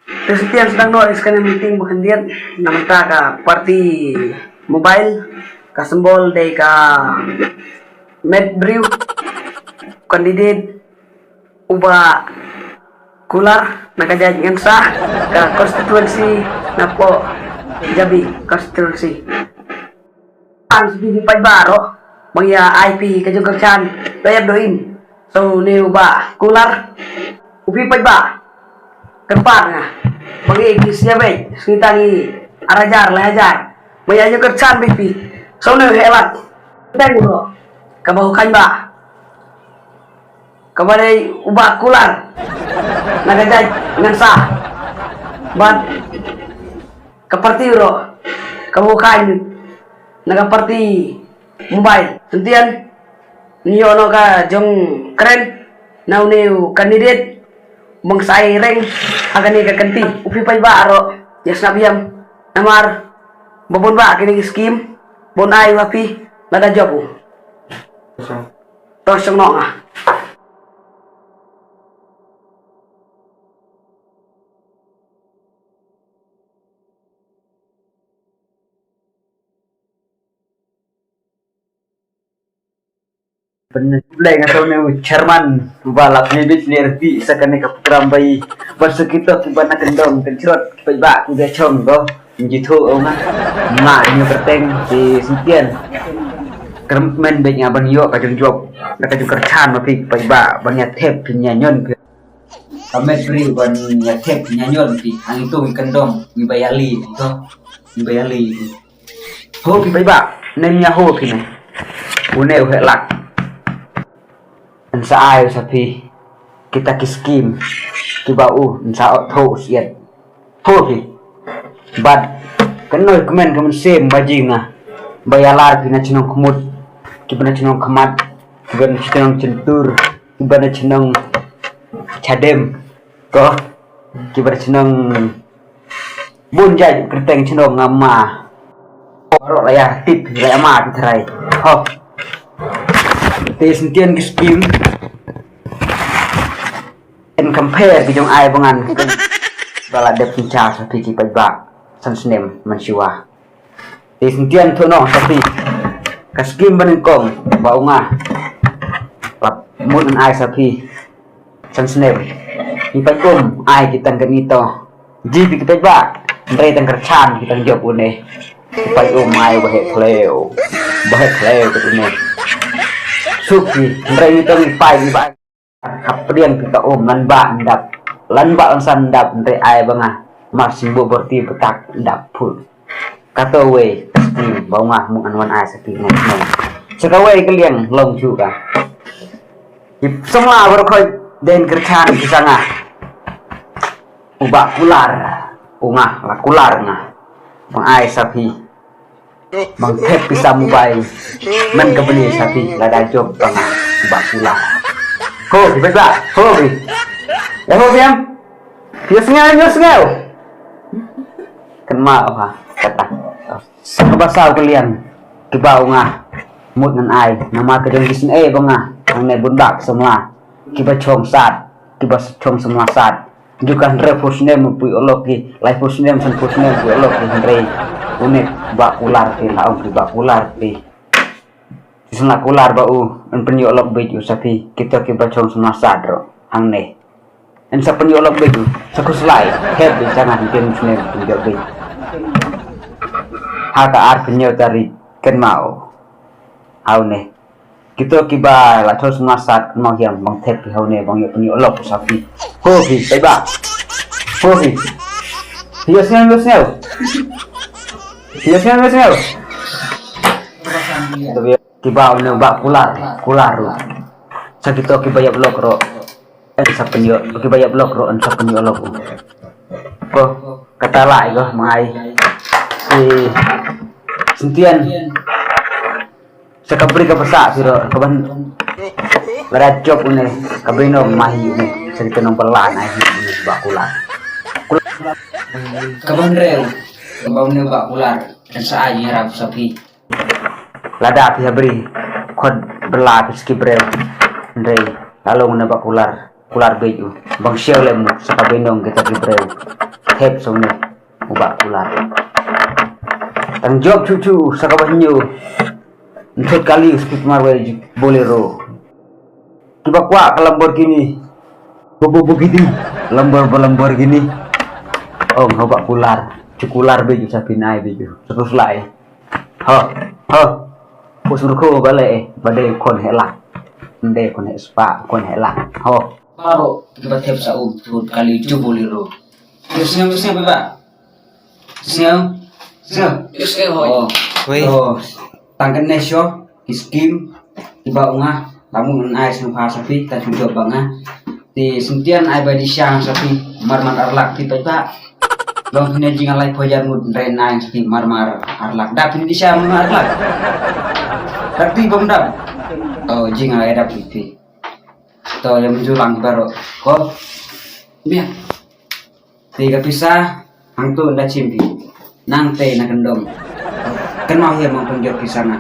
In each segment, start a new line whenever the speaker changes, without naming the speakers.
Terus yang sedang noise kan meeting bukan dia namun ka party mobile kasembol day ka med brew kandidat uba kular nagajajingan sa ka constituency na po Jabi constituency ang sige pa baro mangya IP kajung kachan layab doin so ni uba kular upi pa ba tempat nga bagi kisnya baik sekitangi arajar lajar maya juga kachan bipi so ni helat tengro kabahu ba kabalay uba kular nagajaj ngan sa ban kaparti ro kamu kain nagaparti mobile sentian niyo no ka jong keren now new candidate mangsai reng agani ka kanti upi pa ba ro yes nabiam namar babon ba kini scheme bon ai wapi nada job to song no nga
Penilai ngatau ni chairman balap ni bit ni RP sakane ka program bai barsa kita kibana kendong kencrot ba ku dia chong go jitu onga ma ni perteng di sitian kermen be nya ban yo ka jong job ka jong kerchan ma pi ba ban ya thep nya nyon kamet pri ban ya thep nya nyon pi ang itu kendong ni bayali to ni bayali ho pi ba nem nya ho pi ne une he lak sa ai sapi kita kiskim kibau sa tho siat tho pi bad kanoi kemen kemen sem bajinga bayalar pina chinong kumut kibana chinong kamat kibana chinong centur kibana chinong chadem ko kibana chinong bunjai kerteng chinong ngama ro laya tip laya ma pitrai ho te sentian kiskim and compare bi jong ai bangan bala de pincha sa pi ki ba san snem man siwa te sentian thono sa pi kaskim ban kong ba unga lap mun ai sa pi san snem ni pa kum ai kitang ganito ji bi ki ba ndre tang kerchan kitang job une pa ai ba he kleo ke une suki ndrai tong pai ni ba khap riang kita nan ba ndap lan ba ang san ndap ndai ai banga marsin bo berti petak ndap pul kato we ni ba nga mung anwan ai sapi ngai ngai sekawe kaliang long juga semua berkhoi den kerchan kisanga uba kular unga la kular nga bang ai sapi bang thep bisa mobile men ka beli sapi lada job bang bakula ko di ba ho bi ho biam biasanya kan ma ha kata bahasa kalian kibau nga mut nan ai nama ka jong gisin bang ang ne bun bak semua kiba chom sat kiba chom semua sat juga refusne mupui oloki life fusne san fusne pu oloki ndrei unik bakular ti laong di bakular ti sisna kular bau en penyolok beju sapi kita kibacong semua sadro ang ne en sa penyolok beju sakuslai head di jangan tin sne tunjuk be haka ar penyo dari ken mau au ne kita kiba la thos semua sad mau hiam bang thep pi hau ne bang yo penyolok sapi ho bi bai ba ho bi hiasnya Biasanya tiba unu bak kular sakit ki bayar blok ro sa penyo ki bayar blok ro an sa penyo lok ko kata lai go mai si sentian sakabri ka pasa siro kaban lara job une kabino mahi une sakit nong pelan ai ni bak kular kaban reu kebau ne bak ular dan saai rap sapi lada pi habri khod berla pi skibrel ndrei lalu ne bak ular kular beju bang share lemu saka benong kita libreu tep sone ubak kular tang job cucu saka banyu untuk kali speed marway bolero tiba kuat ke Lamborghini bobo begitu lembar gini om ubak kular cukular beju sapinai beju terus lai ho usurku balik badai kon helak ndek kon spa kon helak ho baru kita tiap saum turun kali coba liru terusnya apa siang oh tangkan nesyo iskim tiba ungah lamun ai sumpa sapi ta sudah bangah di sentian ai badi siang sapi marmar arlak tiba tak long hine jingan lai pojar mud renai sapi marmar arlak dak di siang arlak tapi bomdam oh jingan ai dak pipi to yang menjulang baru kok biar tiga pisah hangtu nda cimpi nang teh na kendong kan mau ya maupun jauh pisah na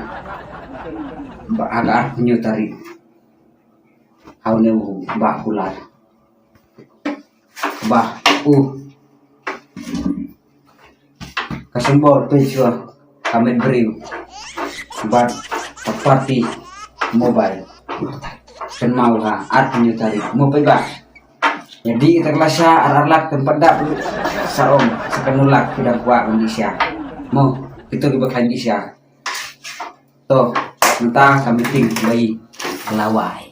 agak menyutari hau neu bah kular bah kasembor tujuh kamen beriu bat party mobile kan mau ha art menyutari mau pegang jadi kita kelasa arlak tempat dak saom sekenulak tidak kuat Indonesia mau itu dibakal Indonesia toh entah kami ting bayi lawai